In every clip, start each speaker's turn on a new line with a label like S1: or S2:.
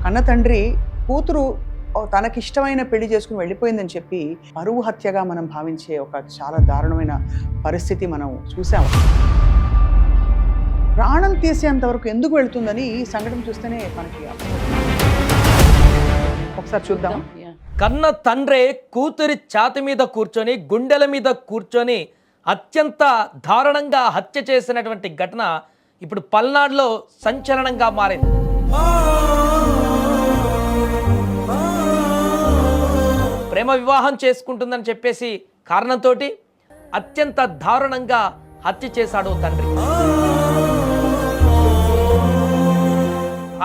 S1: కన్న తండ్రి కూతురు తనకిష్టమైన పెళ్లి చేసుకుని వెళ్ళిపోయిందని చెప్పి పరువు హత్యగా మనం భావించే ఒక చాలా దారుణమైన పరిస్థితి మనం చూసాము. ప్రాణం తీసేంత వరకు ఎందుకు వెళ్తుందని ఈ సంఘటన చూస్తేనే మనకి ఒకసారి చూద్దాం.
S2: కన్న తండ్రే కూతురి ఛాతి మీద కూర్చొని గుండెల మీద కూర్చొని అత్యంత దారుణంగా హత్య చేసినటువంటి ఘటన ఇప్పుడు పల్నాడులో సంచలనంగా మారింది. ప్రేమ వివాహం చేసుకుంటుందని చెప్పేసి కారణంతో అత్యంత దారుణంగా హత్య చేశాడు తండ్రి.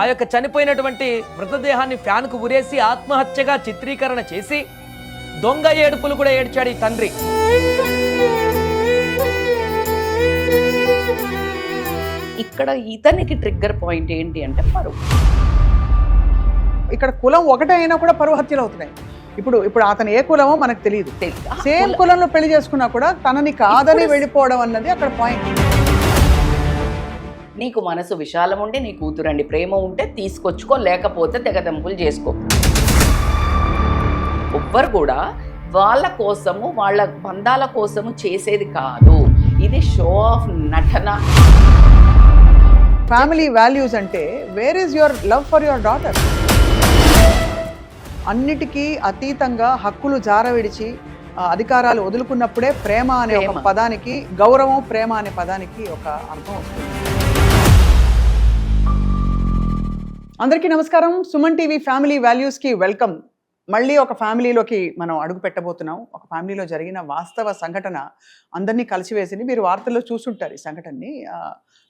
S2: ఆ యొక్క చనిపోయినటువంటి మృతదేహాన్ని ఫ్యాన్కు ఉరేసి ఆత్మహత్యగా చిత్రీకరణ చేసి దొంగ ఏడుపులు కూడా ఏడ్చాడు ఈ తండ్రి.
S3: ఇక్కడ ఇతనికి ట్రిగ్గర్ పాయింట్ ఏంటి అంటే పరువు.
S1: ఇక్కడ కులం ఒకటే అయినా కూడా పరువు హత్యలు అవుతున్నాయి. ఇప్పుడు అతను ఏ కులమో మనకు తెలియదు. సేమ్ కులంలో పెళ్లి చేసుకున్నా కూడా తనని కాదని వెళ్ళిపోవడం అన్నది అక్కడ పాయింట్.
S3: నీకు మనసు విశాలం ఉంటే నీ కూతురండి ప్రేమ ఉంటే తీసుకొచ్చుకో, లేకపోతే తెగదెంపులు చేసుకో. ఎవ్వరు కూడా వాళ్ళ కోసము వాళ్ళ బంధాల కోసము చేసేది కాదు. ఇది షో ఆఫ్ నటన.
S1: ఫ్యామిలీ వాల్యూస్ అంటే where is your love for your daughter? అన్నిటికీ అతీతంగా హక్కులు జారవిడిచి అధికారాలు వదులుకున్నప్పుడే ప్రేమ అనే ఒక పదానికి, గౌరవం ప్రేమ అనే పదానికి ఒక అర్థం వస్తుంది. అందరికీ నమస్కారం. సుమన్ టీవీ ఫ్యామిలీ వాల్యూస్కి వెల్కమ్. మళ్ళీ ఒక ఫ్యామిలీలోకి మనం అడుగు పెట్టబోతున్నాం. ఒక ఫ్యామిలీలో జరిగిన వాస్తవ సంఘటన అందరినీ కలిసివేసింది. మీరు వార్తల్లో చూసుంటారు ఈ సంఘటనని.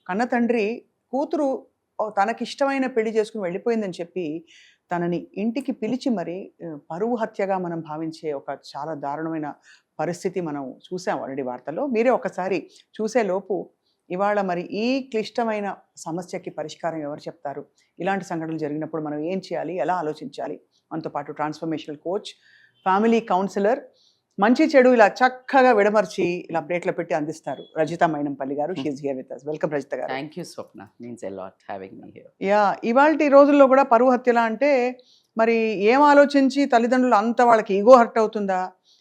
S1: కన్న తండ్రి కూతురు తనకిష్టమైన పెళ్లి చేసుకుని వెళ్ళిపోయిందని చెప్పి తనని ఇంటికి పిలిచి మరి పరువు హత్యగా మనం భావించే ఒక చాలా దారుణమైన పరిస్థితి మనం చూసాం ఆల్రెడీ వార్తల్లో. మీరే ఒకసారి చూసే లోపు ఇవాళ మరి ఈ క్లిష్టమైన సమస్యకి పరిష్కారం ఎవరు చెప్తారు, ఇలాంటి సంఘటనలు జరిగినప్పుడు మనం ఏం చేయాలి, ఎలా ఆలోచించాలి, మనతో పాటు ట్రాన్స్ఫర్మేషనల్ కోచ్, ఫ్యామిలీ కౌన్సిలర్, మంచి చెడు ఇలా చక్కగా విడమర్చి ఇలా ప్లేట్లో పెట్టి అందిస్తారు Rajitha Mainampalli garu. She's here with us. Welcome Rajitha garu.
S3: Thank you Swapna, means a lot having me here.
S1: Yeah, ఇవాల్టి రోజుల్లో కూడా పరువు హత్యలా అంటే మరి ఏం ఆలోచించి తల్లిదండ్రులు అంత వాళ్ళకి ఈగో హర్ట్ అవుతుందా,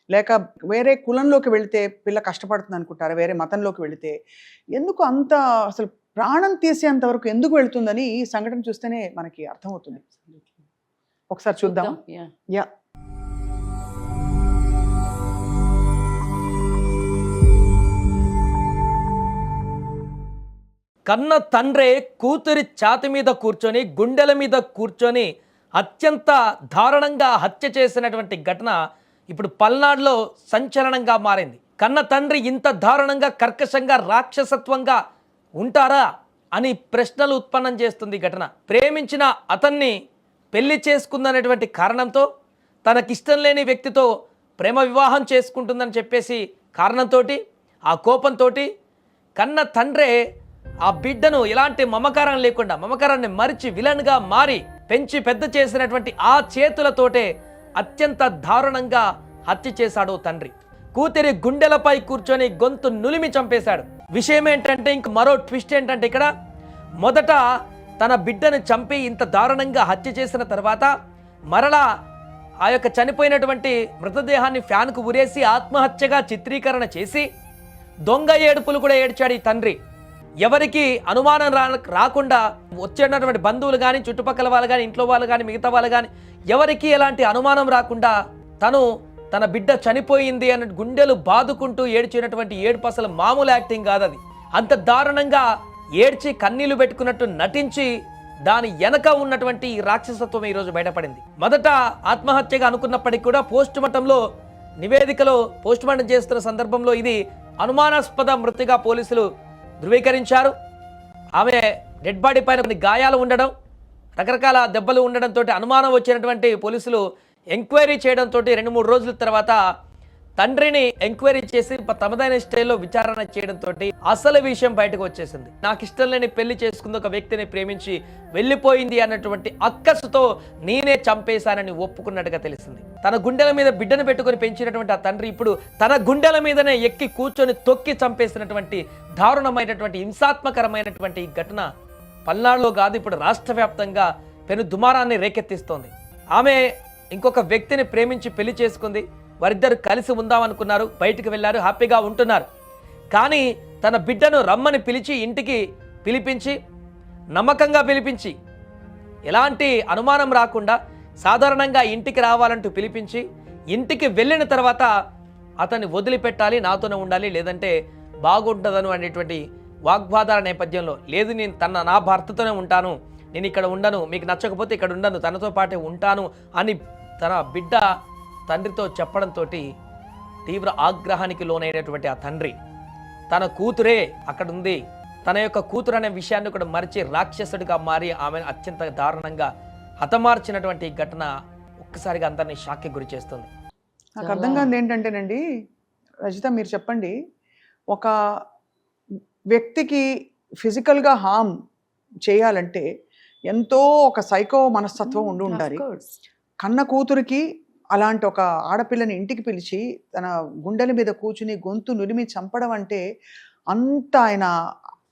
S1: లేక వేరే కులంలోకి వెళితే పిల్ల కష్టపడుతుంది అనుకుంటారా, వేరే మతంలోకి వెళితే ఎందుకు అంత అసలు ప్రాణం తీసేంత వరకు ఎందుకు వెళుతుందని ఈ సంఘటన చూస్తేనే మనకి అర్థమవుతుంది. ఒకసారి చూద్దాం. యా,
S2: కన్న తండ్రే కూతురి ఛాతి మీద కూర్చొని గుండెల మీద కూర్చొని అత్యంత దారుణంగా హత్య చేసినటువంటి ఘటన ఇప్పుడు పల్నాడులో సంచలనంగా మారింది. కన్న తండ్రి ఇంత దారుణంగా, కర్కశంగా, రాక్షసత్వంగా ఉంటారా అని ప్రశ్నలు ఉత్పన్నం చేస్తుంది ఘటన. ప్రేమించిన అతన్ని పెళ్లి చేసుకుందనేటువంటి కారణంతో, తనకిష్టం లేని వ్యక్తితో ప్రేమ వివాహం చేసుకుంటుందని చెప్పేసి కారణంతో, ఆ కోపంతో కన్న తండ్రే ఆ బిడ్డను ఎలాంటి మమకారం లేకుండా, మమకారాన్ని మరిచి విలన్గా మారి పెంచి పెద్ద చేసినటువంటి ఆ చేతులతోటే అత్యంత దారుణంగా హత్య చేశాడు తండ్రి. కూతురి గుండెలపై కూర్చొని గొంతు నులిమి చంపేశాడు. విషయం ఏంటంటే, ఇంక మరో ట్విస్ట్ ఏంటంటే, ఇక్కడ మొదట తన బిడ్డను చంపి ఇంత దారుణంగా హత్య చేసిన తర్వాత మరలా ఆ యొక్క చనిపోయినటువంటి మృతదేహాన్ని ఫ్యాన్కు ఉరేసి ఆత్మహత్యగా చిత్రీకరణ చేసి దొంగ ఏడుపులు కూడా ఏడ్చాడు ఈ తండ్రి. ఎవరికి అనుమానం రాకుండా, వచ్చేటటువంటి బంధువులు కానీ, చుట్టుపక్కల వాళ్ళు కానీ, ఇంట్లో వాళ్ళు కానీ, మిగతా వాళ్ళు కానీ ఎవరికి ఎలాంటి అనుమానం రాకుండా తన బిడ్డ చనిపోయింది అన్న గుండెలు బాదుకుంటూ ఏడ్చినటువంటి ఏడుపు అసలు మామూలు యాక్టింగ్ కాదు. అది అంత దారుణంగా ఏడ్చి కన్నీళ్లు పెట్టుకున్నట్టు నటించి దాని వెనక ఉన్నటువంటి ఈ రాక్షసత్వం ఈరోజు బయటపడింది. మొదట ఆత్మహత్యగా అనుకున్నప్పటికీ కూడా పోస్టుమార్టంలో నివేదికలో పోస్టుమార్టం చేస్తున్న సందర్భంలో ఇది అనుమానాస్పద మృతిగా పోలీసులు ధృవీకరించారు. ఆమె డెడ్ బాడీ పైన కొన్ని గాయాలు ఉండడం, రకరకాల దెబ్బలు ఉండడంతో అనుమానం వచ్చినటువంటి పోలీసులు ఎంక్వైరీ చేయడంతో 2-3 రోజుల తర్వాత తండ్రిని ఎంక్వైరీ చేసి తమదైన స్టైల్లో విచారణ చేయడంతో అసలు విషయం బయటకు వచ్చేసింది. నాకు ఇష్టం లేని పెళ్లి చేసుకుంది, ఒక వ్యక్తిని ప్రేమించి వెళ్ళిపోయింది అన్నటువంటి అక్కసుతో నేనే చంపేశానని ఒప్పుకున్నట్టుగా తెలిసింది. తన గుండెల మీద బిడ్డను పెట్టుకుని పెంచినటువంటి ఆ తండ్రి ఇప్పుడు తన గుండెల మీదనే ఎక్కి కూర్చొని తొక్కి చంపేసినటువంటి దారుణమైనటువంటి హింసాత్మకరమైనటువంటి ఈ ఘటన పల్నాడులో కాదు, ఇప్పుడు రాష్ట్ర వ్యాప్తంగా పెను దుమారాన్ని రేకెత్తిస్తోంది. ఆమె ఇంకొక వ్యక్తిని ప్రేమించి పెళ్లి చేసుకుంది. వారిద్దరు కలిసి ఉందామనుకున్నారు, బయటికి వెళ్ళారు, హ్యాపీగా ఉంటున్నారు. కానీ తన బిడ్డను రమ్మని పిలిచి ఇంటికి పిలిపించి, నమ్మకంగా పిలిపించి, ఎలాంటి అనుమానం రాకుండా సాధారణంగా ఇంటికి రావాలంటూ పిలిపించి, ఇంటికి వెళ్ళిన తర్వాత అతన్ని వదిలిపెట్టాలి, నాతోనే ఉండాలి, లేదంటే బాగుంటుందను అనేటువంటి వాగ్వాదాల నేపథ్యంలో, లేదు నేను నా భర్తతోనే ఉంటాను, నేను ఇక్కడ ఉండను, మీకు నచ్చకపోతే ఇక్కడ ఉండను, తనతో పాటే ఉంటాను అని తన బిడ్డ తండ్రితో చెప్పడంతో తీవ్ర ఆగ్రహానికి లోనైనటువంటి ఆ తండ్రి తన కూతురే అక్కడ ఉంది, తన యొక్క కూతురు అనే విషయాన్ని కూడా మరిచి రాక్షసుడిగా మారి ఆమెను అత్యంత దారుణంగా హతమార్చినటువంటి ఘటన ఒక్కసారిగా అందరినీ షాక్కి గురి చేస్తుంది.
S1: నాకు అర్థం కాదు ఏంటంటేనండి, రజిత మీరు చెప్పండి, ఒక వ్యక్తికి ఫిజికల్గా హామ్ చేయాలంటే ఎంతో ఒక సైకో మనస్తత్వం ఉండాలి. కన్న కూతురికి అలాంటి ఒక ఆడపిల్లని ఇంటికి పిలిచి తన గుండెల మీద కూర్చుని గొంతు నులిమి చంపడం అంటే అంత ఆయన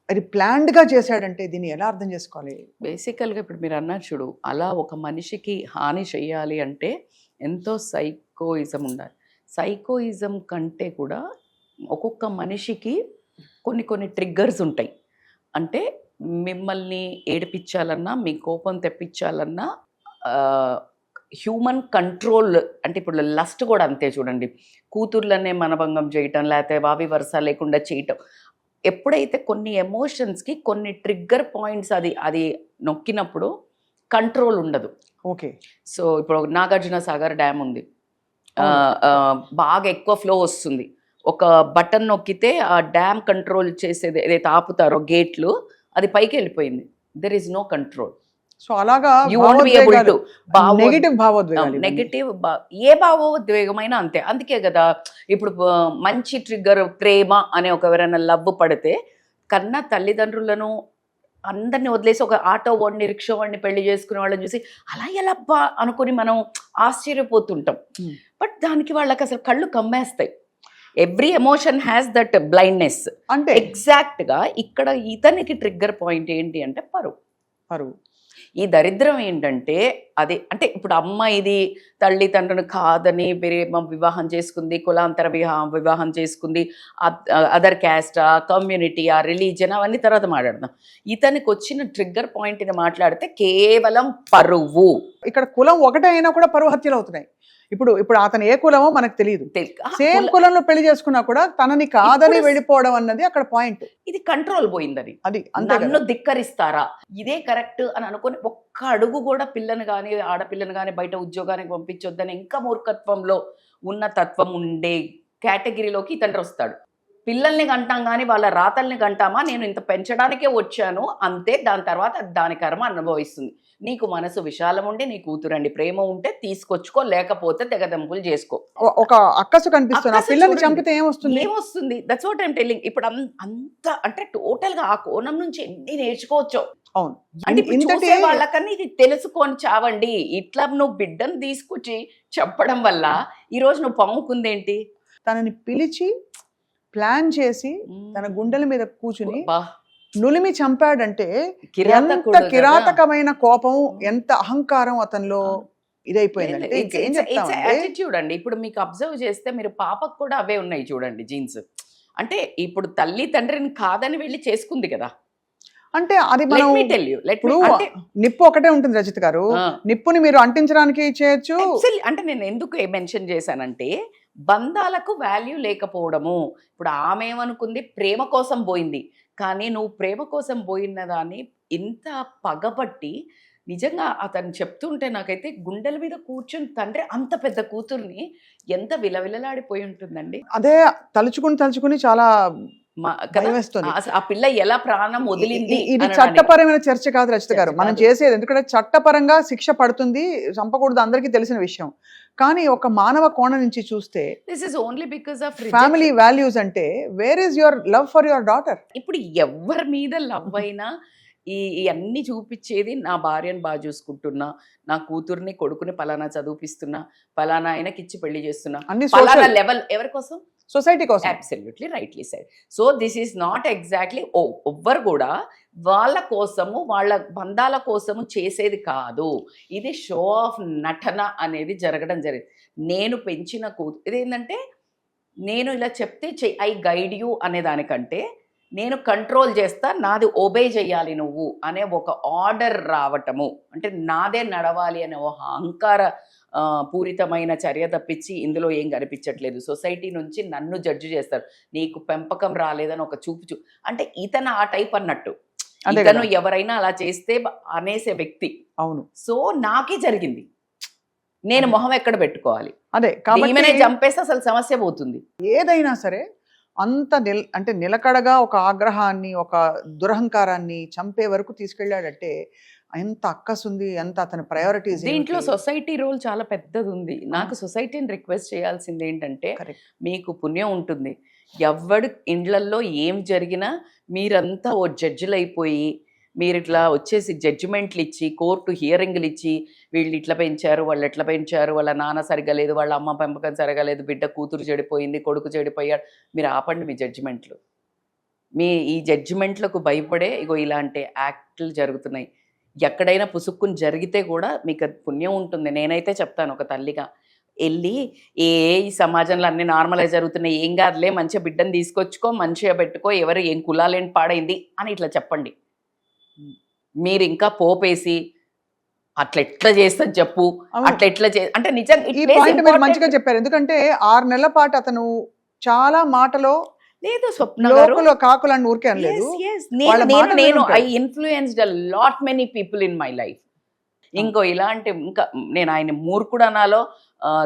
S1: అది ప్లాన్డ్గా చేశాడంటే దీన్ని ఎలా అర్థం చేసుకోవాలి?
S3: బేసికల్గా ఇప్పుడు మీరు అన్నారు చూడు, అలా ఒక మనిషికి హాని చేయాలి అంటే ఎంతో సైకోయిజం ఉండాలి. సైకోయిజం కంటే కూడా ఒక్కొక్క మనిషికి కొన్ని ట్రిగ్గర్స్ ఉంటాయి. అంటే మిమ్మల్ని ఏడిపించాలన్నా, మీ కోపం తెప్పించాలన్నా హ్యూమన్ కంట్రోల్, అంటే ఇప్పుడు లస్ట్ కూడా అంతే చూడండి, కూతుర్లనే మనభంగం చేయటం, లేకపోతే వావి వరుస లేకుండా చేయటం. ఎప్పుడైతే కొన్ని ఎమోషన్స్కి కొన్ని ట్రిగ్గర్ పాయింట్స్ అది నొక్కినప్పుడు కంట్రోల్ ఉండదు.
S1: ఓకే,
S3: సో ఇప్పుడు నాగార్జున సాగర్ డ్యామ్ ఉంది, బాగా ఎక్కువ ఫ్లో వస్తుంది, ఒక బటన్ నొక్కితే ఆ డ్యామ్ కంట్రోల్ చేసేది ఏదైతే ఆపుతారో గేట్లు, అది పైకి వెళ్ళిపోయింది. There is no control.
S1: So అలాగా
S3: నెగటివ్ ఏ భావోద్వేగమైనా అంతే. అందుకే కదా ఇప్పుడు మంచి ట్రిగ్గర్ ప్రేమ అనే ఒక ఎవరైనా లవ్ పడితే కన్నా తల్లిదండ్రులను అందరిని వదిలేసి ఒక ఆటో వాడిని, రిక్షా వాడిని పెళ్లి చేసుకునే వాళ్ళని చూసి అలా ఎలాబ్బా అనుకుని మనం ఆశ్చర్యపోతుంటాం. బట్ దానికి వాళ్ళకి అసలు కళ్ళు కమ్మేస్తాయి. Every emotion has that blindness. అంటే ఎగ్జాక్ట్గా ఇక్కడ ఇతనికి ట్రిగ్గర్ పాయింట్ ఏంటి అంటే పరువు. ఈ దరిద్రం ఏంటంటే అదే, అంటే ఇప్పుడు అమ్మ ఇది తల్లిదండ్రులు కాదని వివాహం చేసుకుంది, కులాంతర వివాహం చేసుకుంది, అదర్ క్యాస్ట్, కమ్యూనిటీ, రిలీజన్, అవన్నీ తర్వాత మాట్లాడదాం. ఇతనికి వచ్చిన ట్రిగ్గర్ పాయింట్ని మాట్లాడితే కేవలం పరువు.
S1: ఇక్కడ కులం ఒకటే అయినా కూడా పరువు హత్యలు అవుతున్నాయి. ఇప్పుడు అతను ఏ కులమో మనకు తెలియదు, సేమ్ కులంలో పెళ్లి చేసుకున్నా కూడా తనని కాదని వెళ్ళిపోవడం అన్నది అక్కడ పాయింట్.
S3: ఇది కంట్రోల్ పోయిందని,
S1: అది
S3: నన్ను ధిక్కరిస్తారా, ఇదే కరెక్ట్ అని అనుకుని ఒక్క అడుగు కూడా పిల్లని కానీ ఆడపిల్లని కానీ బయట ఉద్యోగానికి పంపించొద్దని ఇంకా మూర్ఖత్వంలో ఉన్న తత్వం ఉండే కేటగిరీలోకి ఇతను వస్తాడు. పిల్లల్ని కంటాం కానీ వాళ్ళ రాతల్ని కంటామా, నేను ఇంత పెంచడానికే వచ్చాను అంతే, దాని తర్వాత దాని కర్మ అనుభవిస్తుంది. నీకు మనసు విశాలం ఉండి నీ కూతురండి ప్రేమ ఉంటే తీసుకొచ్చుకో, లేకపోతే తెగదెంపులు చేసుకో.
S1: ఒక అక్కసు కనిపిస్తుంది, పిల్లల్ని చంపితే
S3: ఏమొస్తుంది? That's what I'm telling. ఇప్పుడు అంత అంటే టోటల్ గా ఆ కోణం నుంచి ఎన్ని నేర్చుకోవచ్చు.
S1: అవును,
S3: అంటే వాళ్ళకన్నా ఇది తెలుసుకొని చావండి. ఇట్లా నువ్వు బిడ్డను తీసుకొచ్చి చెప్పడం వల్ల ఈ రోజు నువ్వు పంపుకుందేంటి?
S1: తనని పిలిచి ప్లాన్ చేసి తన గుండెల మీద కూర్చుని నులిమి చంపాడంటే ఎంత కిరాతకమైన కోపం, ఎంత అహంకారం అతనిలో ఇదైపోయిందంటే
S3: చూడండి. ఇప్పుడు మీకు అబ్జర్వ్ చేస్తే మీరు పాపకు కూడా అవే ఉన్నాయి చూడండి జీన్స్. అంటే ఇప్పుడు తల్లి తండ్రిని కాదని వెళ్ళి చేసుకుంది కదా.
S1: అంటే అది మనం ఇప్పుడు నిప్పు ఒకటే ఉంటుంది రజిత్ గారు, నిప్పుని మీరు అంటించడానికి చేయొచ్చు.
S3: అంటే నేను ఎందుకు మెన్షన్ చేశానంటే బంధాలకు వాల్యూ లేకపోవడము. ఇప్పుడు ఆమె ఏమనుకుంది, ప్రేమ కోసం పోయింది, కానీ నువ్వు ప్రేమ కోసం పోయిన దాన్ని ఇంత పగబట్టి నిజంగా అతను చెప్తుంటే నాకైతే గుండెల మీద కూర్చుని తండ్రి అంత పెద్ద కూతుర్ని ఎంత విలవిలలాడిపోయి ఉంటుందండి.
S1: అదే తలుచుకుని చాలా
S3: ఆ పిల్ల ఎలా ప్రాణం వదిలింది.
S1: ఇది చట్టపరమైన చర్చ కాదు రచిత గారు మనం చేసేది, ఎందుకంటే చట్టపరంగా శిక్ష పడుతుంది, చంపకూడదు, అందరికీ తెలిసిన విషయం. కానీ ఒక మానవ కోణం నుంచి చూస్తే
S3: this is only because of
S1: family values. అంటే where is your love for your daughter?
S3: ఇప్పుడు ఎవరి మీద లవ్ అయినా ఈ అన్ని చూపించేది నా భార్యను బాగా చూసుకుంటున్నా, నా కూతుర్ని కొడుకుని పలానా చదివిపిస్తున్నా, పలానా ఆయనకి ఇచ్చి పెళ్లి చేస్తున్నా, పలానా లెవెల్ ఎవరి కోసం?
S1: సొసైటీ కోసం.
S3: Absolutely rightly side. So this is not exactly ఎవ్వరు కూడా వాళ్ళ కోసము వాళ్ళ బంధాల కోసము చేసేది కాదు. ఇది షో ఆఫ్ నటన అనేది జరగడం జరిగింది. నేను పెంచిన ఇదేంటంటే నేను ఇలా చెప్తే ఐ గైడ్ యూ అనే దానికంటే నేను కంట్రోల్ చేస్తా, నాది ఒబే చేయాలి నువ్వు అనే ఒక ఆర్డర్ రావటము, అంటే నాదే నడవాలి అనే ఒక అహంకార పూరితమైన చర్య తప్పించి ఇందులో ఏం కనిపించట్లేదు. సొసైటీ నుంచి నన్ను జడ్జి చేస్తారు, నీకు పెంపకం రాలేదని ఒక చూపు అంటే ఇతను ఆ టైప్ అన్నట్టు, ఇతను ఎవరైనా అలా చేస్తే అనేసే వ్యక్తి.
S1: అవును. సో
S3: నాకే జరిగింది, నేను మొహం ఎక్కడ పెట్టుకోవాలి?
S1: అదే
S3: ఈమెనే చంపేస్తే అసలు సమస్య పోతుంది.
S1: ఏదైనా సరే అంత అంటే నిలకడగా ఒక ఆగ్రహాన్ని, ఒక దురహంకారాన్ని చంపే వరకు తీసుకెళ్ళాడంటే ఎంత అక్కసుంది, ఎంత అతని ప్రయారిటీస్.
S3: దీంట్లో సొసైటీ రోల్ చాలా పెద్దది ఉంది. నాకు సొసైటీని రిక్వెస్ట్ చేయాల్సింది ఏంటంటే, మీకు పుణ్యం ఉంటుంది, ఎవడి ఇండ్లల్లో ఏం జరిగినా మీరంతా ఓ జడ్జిలు అయిపోయి మీరు ఇట్లా వచ్చేసి జడ్జిమెంట్లు ఇచ్చి, కోర్టు హియరింగ్లు ఇచ్చి, వీళ్ళు ఇట్లా పెంచారు, వాళ్ళు ఎట్లా పెంచారు, వాళ్ళ నాన్న సరిగా లేదు, వాళ్ళ అమ్మ పెంపకం సరిగా లేదు, బిడ్డ కూతురు చెడిపోయింది, కొడుకు చెడిపోయాడు, మీరు ఆపండి మీ జడ్జిమెంట్లు. మీ ఈ జడ్జిమెంట్లకు భయపడే ఇగో ఇలాంటి యాక్ట్లు జరుగుతున్నాయి. ఎక్కడైనా పుసుక్కుని జరిగితే కూడా మీకు అది పుణ్యం ఉంటుంది. నేనైతే చెప్తాను ఒక తల్లిగా, వెళ్ళి ఈ సమాజంలో అన్ని నార్మల్గా జరుగుతున్నాయి, ఏం కాదులే, మంచిగా బిడ్డను తీసుకొచ్చుకో, మంచిగా పెట్టుకో, ఎవరు ఏం కులాలేంటి పాడైంది అని ఇట్లా చెప్పండి. మీరు ఇంకా పోపేసి అట్లా ఎట్లా చేస్తుంది చెప్పు, అట్లా ఎట్లా అంటే నిజంగా
S1: మంచిగా చెప్పారు. ఎందుకంటే 6 నెలల పాటు అతను చాలా మాటలో
S3: లేదు, స్వప్న
S1: కాకులని ఊరికే అనలేదు.
S3: నేను I influenced a lot many people in my life. ఇంకో ఇలాంటి ఇంకా నేను ఆయన మూర్ఖుడు అనాలో,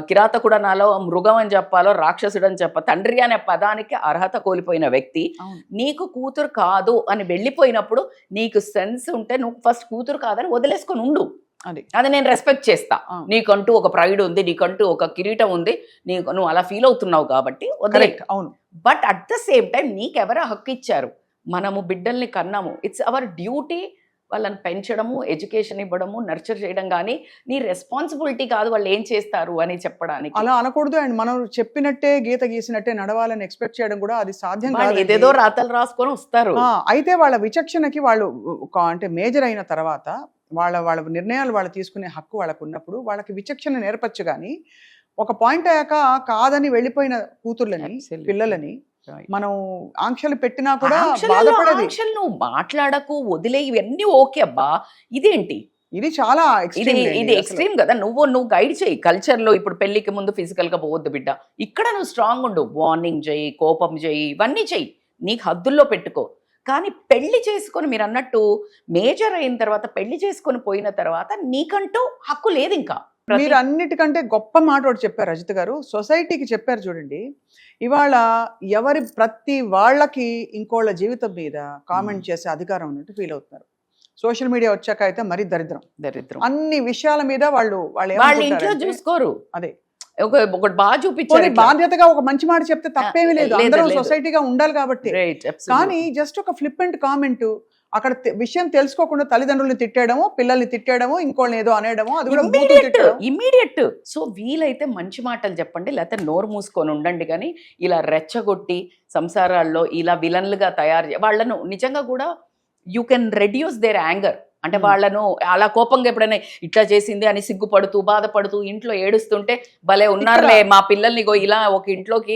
S3: కిరాతకుడు అనాలో, మృగం అని చెప్పాలో, రాక్షసుడు అని చెప్ప, తండ్రి అనే పదానికి అర్హత కోల్పోయిన వ్యక్తి నీకు కూతురు కాదు అని వెళ్ళిపోయినప్పుడు నీకు సెన్స్ ఉంటే నువ్వు ఫస్ట్ కూతురు కాదని వదిలేసుకొని ఉండు. అది నేను రెస్పెక్ట్ చేస్తా. నీకంటూ ఒక ప్రైడ్ ఉంది, నీకంటూ ఒక కిరీటం ఉంది, నువ్వు అలా ఫీల్ అవుతున్నావు కాబట్టి వదిలే.
S1: అవును.
S3: But at the same time నీకెవరో హక్కు ఇచ్చారు, మనము బిడ్డల్ని కన్నాము, ఇట్స్ అవర్ డ్యూటీ వాళ్ళని పెంచడము, ఎడ్యుకేషన్ ఇవ్వడము, నర్చర్ చేయడం, కానీ నీ రెస్పాన్సిబిలిటీ కాదు వాళ్ళు ఏం చేస్తారు అని చెప్పడానికి.
S1: అలా అనకూడదు. అండ్ మనం చెప్పినట్టే గీత గీసినట్టే నడవాలని ఎక్స్పెక్ట్ చేయడం కూడా అది సాధ్యం కాదు.
S3: ఏదేదో రాతలు రాసుకొని వస్తారు.
S1: అయితే వాళ్ళ విచక్షణకి వాళ్ళు అంటే మేజర్ అయిన తర్వాత వాళ్ళ నిర్ణయాలు వాళ్ళు తీసుకునే హక్కు వాళ్ళకు ఉన్నప్పుడు వాళ్ళకి విచక్షణ నేర్పచ్చు. కానీ ఒక పాయింట్ అయ్యాక కాదని వెళ్ళిపోయిన కూతుర్లని, పిల్లలని మనం ఆంక్షలు పెట్టినా కూడా బాధపడేది.
S3: ఆంక్షలు నువ్వు మాట్లాడకు, వదిలే, ఇవన్నీ ఓకే అబ్బా, ఇదేంటి,
S1: ఇది చాలా
S3: ఇది ఎక్స్ట్రీమ్ కదా. నువ్వు గైడ్ చేయి కల్చర్లో. ఇప్పుడు పెళ్లికి ముందు ఫిజికల్ గా పోవద్దు బిడ్డ, ఇక్కడ నువ్వు స్ట్రాంగ్ ఉండు, వార్నింగ్ చేయి, కోపం చేయి, ఇవన్నీ చెయ్యి, నీకు హద్దుల్లో పెట్టుకో. కానీ పెళ్లి చేసుకొని మీరు అన్నట్టు మేజర్ అయిన తర్వాత పెళ్లి చేసుకొని పోయిన తర్వాత నీకంటూ హక్కు లేదు. ఇంకా
S1: మీరు అన్నిటికంటే గొప్ప మాట ఒకటి చెప్పారు రజిత గారు, సొసైటీకి చెప్పారు చూడండి. ఇవాళ ప్రతి వాళ్ళకి ఇంకోళ్ళ జీవితం మీద కామెంట్ చేసే అధికారం ఉన్నట్టు ఫీల్ అవుతున్నారు. సోషల్ మీడియా వచ్చాక అయితే మరి దరిద్రం అన్ని విషయాల మీద వాళ్ళు
S3: ఇంట్లో చూసుకోరు.
S1: అదే
S3: ఒకటి బాగా చూపించారు,
S1: బాధ్యతగా ఒక మంచి మాట చెప్తే తప్పేమీ లేదు, అందరూ సొసైటీగా ఉండాలి కాబట్టి. కానీ జస్ట్ ఒక ఫ్లిప్ అండ్ కామెంట్, అక్కడ విషయం తెలుసుకోకుండా తల్లిదండ్రుల్ని తిట్టేయడము, పిల్లల్ని తిట్టేయడము, ఇంకోళ్ళని ఏదో అనేయడము, అది కూడా
S3: ఇమీడియట్. సో వీలైతే మంచి మాటలు చెప్పండి, లేకపోతే నోరు మూసుకొని ఉండండి. కానీ ఇలా రెచ్చగొట్టి సంసారాల్లో ఇలా విలన్లుగా తయారు వాళ్ళను నిజంగా కూడా you can reduce their anger. అంటే వాళ్ళను అలా కోపంగా ఎప్పుడైనా ఇట్లా చేసింది అని సిగ్గుపడుతూ బాధపడుతూ ఇంట్లో ఏడుస్తుంటే భలే ఉన్నారులే మా పిల్లల్ని ఇలా ఒక ఇంట్లోకి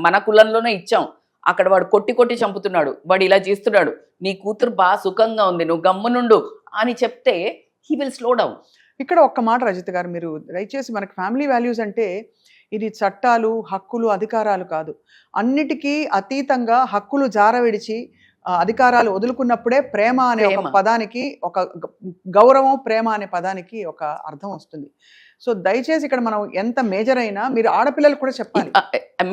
S3: మన కులంలోనే ఇచ్చాం, అక్కడ వాడు కొట్టి చంపుతున్నాడు, వాడు ఇలా చేస్తున్నాడు, నీ కూతురు బాగా సుఖంగా ఉంది, నువ్వు గమ్మునుండు అని చెప్తే హీ విల్ స్లో డౌన్.
S1: ఇక్కడ ఒక్క మాట రజిత గారు, మీరు దయచేసి మనకి ఫ్యామిలీ వాల్యూస్ అంటే ఇది చట్టాలు, హక్కులు, అధికారాలు కాదు, అన్నిటికీ అతీతంగా హక్కులు జారవిడిచి అధికారాలు వదులుకున్నప్పుడే ప్రేమ అనే ఒక పదానికి, ఒక గౌరవం, ప్రేమ అనే పదానికి ఒక అర్థం వస్తుంది. సో దయచేసి ఇక్కడ మనం ఎంత మేజర్ అయినా మీరు ఆడపిల్లలు కూడా చెప్పాలి.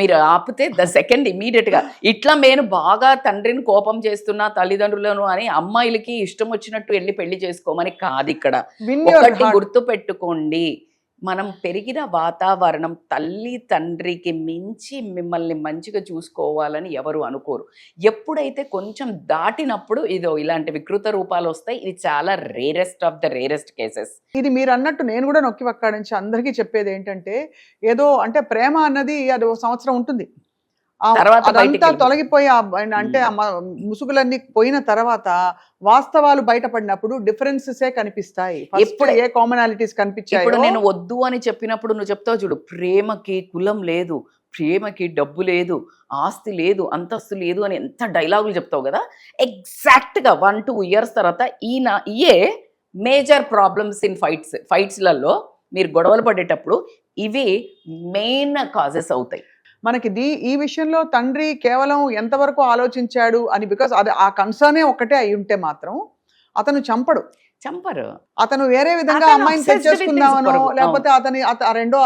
S3: మీరు ఆపితే ద సెకండ్ ఇమీడియట్ గా ఇట్లా నేను బాగా తండ్రిని కోపం చేస్తున్నా తల్లిదండ్రులను అని అమ్మాయిలకి ఇష్టం వచ్చినట్టు వెళ్ళి పెళ్లి చేసుకోమని కాదు. ఇక్కడ ఒకటి గుర్తు పెట్టుకోండి, మనం పెరిగిన వాతావరణం తల్లి తండ్రికి మించి మిమ్మల్ని మంచిగా చూసుకోవాలని ఎవరు అనుకోరు. ఎప్పుడైతే కొంచెం దాటినప్పుడు ఇదో ఇలాంటి వికృత రూపాలు వస్తాయి. ఇది చాలా rarest of the rarest cases.
S1: ఇది మీరు అన్నట్టు నేను కూడా నొక్కి ఒక్కడి నుంచి అందరికీ చెప్పేది ఏంటంటే, ఏదో అంటే ప్రేమ అన్నది అది 1 సంవత్సరం ఉంటుంది,
S3: తర్వాత బయటికి
S1: అదంతా
S3: వెళ్ళిపోతుంది.
S1: తొలగిపోయి అంటే ఆ ముసుగులన్నీ పోయిన తర్వాత వాస్తవాలు బయటపడినప్పుడు డిఫరెన్సెసే కనిపిస్తాయి.
S3: ఎప్పుడు
S1: ఏ కామనాలిటీస్ కనిపించాయో
S3: ఇప్పుడు నేను వద్దు అని చెప్పినప్పుడు నువ్వు చెప్తావు చూడు, ప్రేమకి కులం లేదు, ప్రేమకి డబ్బు లేదు, ఆస్తి లేదు, అంతస్తు లేదు అని ఎంత డైలాగులు చెప్తావు కదా, ఎగ్జాక్ట్గా 1-2 years తర్వాత ఇయే మేజర్ ప్రాబ్లమ్స్ ఇన్ ఫైట్స్లలో మీరు గొడవలు పడేటప్పుడు ఇవి మెయిన్ కాజెస్ అవుతాయి.
S1: మనకి ఈ విషయంలో తండ్రి కేవలం ఎంతవరకు ఆలోచించాడు అని, బికాస్ అది ఆ కన్సర్నే ఒక్కటే అయి ఉంటే మాత్రం అతను
S3: చంపరు.
S1: అతను వేరే విధంగా
S3: అతను
S1: అమ్మాయిని
S3: obsessed
S1: సెట్ చేసుకుందామనో
S3: with his
S1: లేకపోతే ఆ రెండో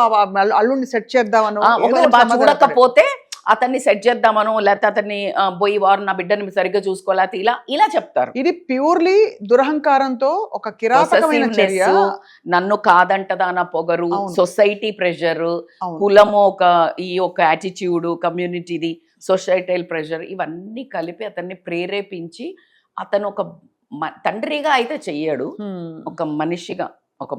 S1: అల్లుడిని సెట్ చేద్దామనో
S3: ఒకవేళ
S1: ఏదో
S3: బాగా
S1: సంబంధం
S3: చూడకపోతే అతన్ని సెట్ చేద్దామనో, లేకపోతే అతన్ని పోయి వారు నా బిడ్డని సరిగ్గా చూసుకోలేకపోతే ఇలా చెప్తారు.
S1: ఇది ప్యూర్లీ దురహంకారంతో ఒక కిరాతకమైన చర్య.
S3: Possessiveness, నన్ను కాదంటదా నా పొగరు,
S1: అవును.
S3: సొసైటీ ప్రెషర్,
S1: అవును.
S3: కులము ఒక యాటిట్యూడ్, కమ్యూనిటీది, సొసైటల్ ప్రెషర్, ఇవన్నీ కలిపి అతన్ని ప్రేరేపించి అతను ఒక తండ్రిగా అయితే చెయ్యాడు, ఒక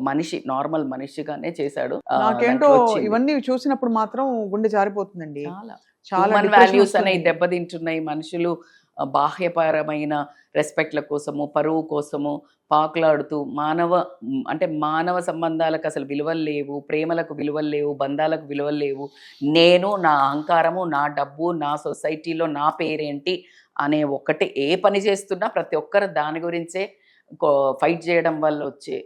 S3: మనిషి నార్మల్ మనిషిగానే చేశాడు.
S1: నాకేంటో
S3: దాంట్లో వచ్చింది.
S1: ఇవన్నీ చూసినప్పుడు మాత్రం గుండె జారిపోతుందండి. చాలా
S3: హ్యూమన్
S1: depression
S3: వాల్యూస్
S1: వస్తుంది.
S3: అనేవి దెబ్బతింటున్నాయి. మనుషులు బాహ్యపరమైన రెస్పెక్ట్ల కోసము, పరువు కోసము పాకులాడుతూ మానవ సంబంధాలకు అసలు విలువలు లేవు, ప్రేమలకు విలువలు లేవు, బంధాలకు విలువలు లేవు. నేను, నా అహంకారము, నా డబ్బు, నా సొసైటీలో నా పేరేంటి అనే ఒకటి ఏ పని చేస్తున్నా ప్రతి ఒక్కరు దాని గురించే ఫైట్ చేయడం వల్ల వచ్చే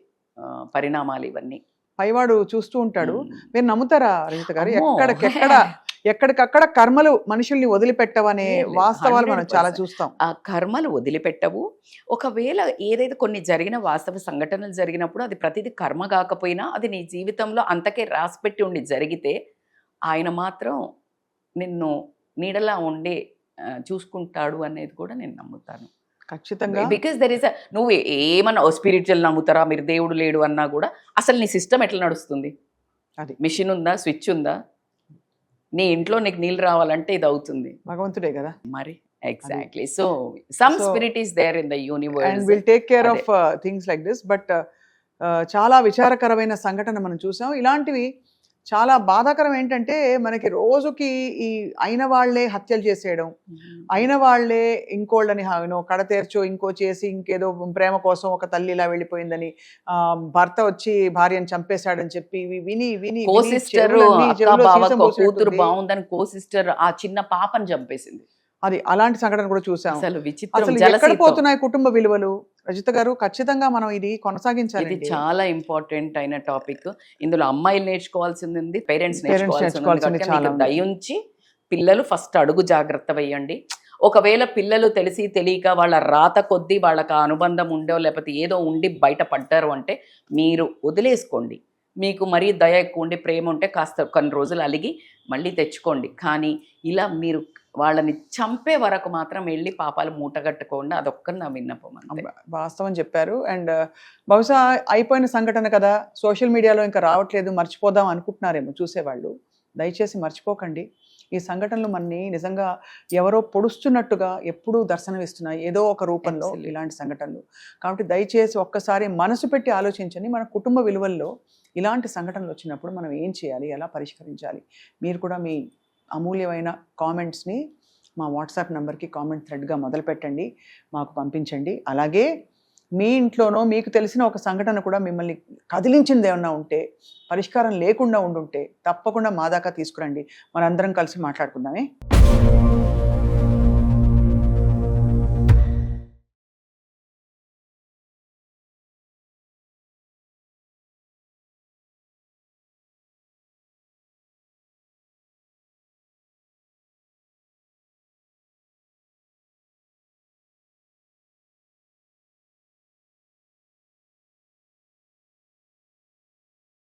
S3: పరిణామాలు ఇవన్నీ.
S1: పైవాడు చూస్తూ ఉంటాడు. మీరు నమ్ముతారా రజిత గారు?
S3: అమ్మో.
S1: ఎక్కడికక్కడ కర్మలు మనుషుల్ని వదిలిపెట్టవనే
S3: లేదు,
S1: వాస్తవాలు మనం
S3: 100%.
S1: చాలా చూస్తాం.
S3: ఆ కర్మలు వదిలిపెట్టవు. ఒకవేళ ఏదైతే కొన్ని జరిగిన వాస్తవ సంఘటనలు జరిగినప్పుడు అది ప్రతిదీ కర్మ కాకపోయినా అది నీ జీవితంలో అంతకే రాసిపెట్టి ఉండి జరిగితే ఆయన మాత్రం నిన్ను నీడలా ఉండి చూసుకుంటాడు అనేది కూడా నేను నమ్ముతాను.
S1: ఖచ్చితంగా.
S3: బికాస్ నువ్వు ఏమన్నా స్పిరిచువల్ నమ్ముతారా, మీరు దేవుడు లేడు అన్నా కూడా అసలు నీ సిస్టమ్ ఎట్లా నడుస్తుంది?
S1: అది
S3: మిషన్ ఉందా, స్విచ్ ఉందా? నీ ఇంట్లో నీకు నీళ్ళు రావాలంటే ఇది అవుతుంది
S1: భగవంతుడే కదా
S3: మరి. Exactly. So some
S1: So,
S3: spirit is there in the
S1: and
S3: universe.
S1: Will take care
S3: అదే.
S1: Of things like this. But చాలా విచారకరమైన సంఘటన మనం చూసాం. ఇలాంటివి చాలా బాధాకరం. ఏంటంటే మనకి రోజుకి ఈ అయిన వాళ్లే హత్యలు చేసేయడం, అయిన వాళ్లే ఇంకోళ్ళని కడతేర్చో ఇంకో చేసి ఇంకేదో ప్రేమ కోసం ఒక తల్లి ఇలా వెళ్ళిపోయిందని, భర్త వచ్చి భార్యను చంపేశాడని చెప్పి ఇవి విని విని
S3: కో సిస్టర్, అక్క బావ కూతురు బాగుందని కో సిస్టర్ ఆ చిన్న పాపని చంపేసింది.
S1: అది అలాంటి సంఘటన కూడా చూసాం.
S3: అసలు విచిత్రం.
S1: అసలు ఎక్కడ
S3: జలసీతో.
S1: పోతున్నాయి కుటుంబ విలువలు? రజిత గారు, ఖచ్చితంగా మనం ఇది కొనసాగించాలి.
S3: ఇది చాలా ఇంపార్టెంట్ అయిన టాపిక్. ఇందులో అమ్మాయిలు నేర్చుకోవాల్సింది ఉంది, పేరెంట్స్
S1: నేర్చుకోవాల్సింది
S3: నేర్చుకోవాల్సింది
S1: చాలా ఉంది.
S3: దయించి పిల్లలు ఫస్ట్ అడుగు జాగ్రత్త వేయండి. ఒకవేళ పిల్లలు తెలిసి తెలియక వాళ్ళ రాత కొద్దీ వాళ్ళకి ఆ అనుబంధం ఉండో లేకపోతే ఏదో ఉండి బయటపడ్డారు అంటే మీరు వదిలేసుకోండి. మీకు మరీ దయ ఎక్కువ ఉండి ప్రేమ ఉంటే కాస్త కొన్ని రోజులు అలిగి మళ్ళీ తెచ్చుకోండి. కానీ ఇలా మీరు వాళ్ళని చంపే వరకు మాత్రం వెళ్ళి పాపాలు మూటగట్టుకోండి. అదొక్కటి నా విన్నపం అంతే.
S1: వాస్తవం చెప్పారు. అండ్ బహుశా అయిపోయిన సంఘటన కదా, సోషల్ మీడియాలో ఇంకా రావట్లేదు, మర్చిపోదాం అనుకుంటున్నారేమో చూసేవాళ్ళు. దయచేసి మర్చిపోకండి. ఈ సంఘటనలు మనని నిజంగా ఎవరో పొడుస్తున్నట్టుగా ఎప్పుడూ దర్శనమిస్తున్నాయి ఏదో ఒక రూపంలో ఇలాంటి సంఘటనలు. కాబట్టి దయచేసి ఒక్కసారి మనసు పెట్టి ఆలోచించండి. మన కుటుంబ విలువల్లో ఇలాంటి సంఘటనలు వచ్చినప్పుడు మనం ఏం చేయాలి, ఎలా పరిష్కరించాలి? మీరు కూడా మీ అమూల్యమైన కామెంట్స్ని మా వాట్సాప్ నెంబర్కి కామెంట్ థ్రెడ్గా మొదలుపెట్టండి, మాకు పంపించండి. అలాగే మీ ఇంట్లోనో మీకు తెలిసిన ఒక సంఘటన కూడా మిమ్మల్ని కదిలించింది ఏమన్నా ఉంటే, పరిష్కారం లేకుండా ఉండుంటే తప్పకుండా మా దాకా తీసుకురండి. మనందరం కలిసి మాట్లాడుకుందామే.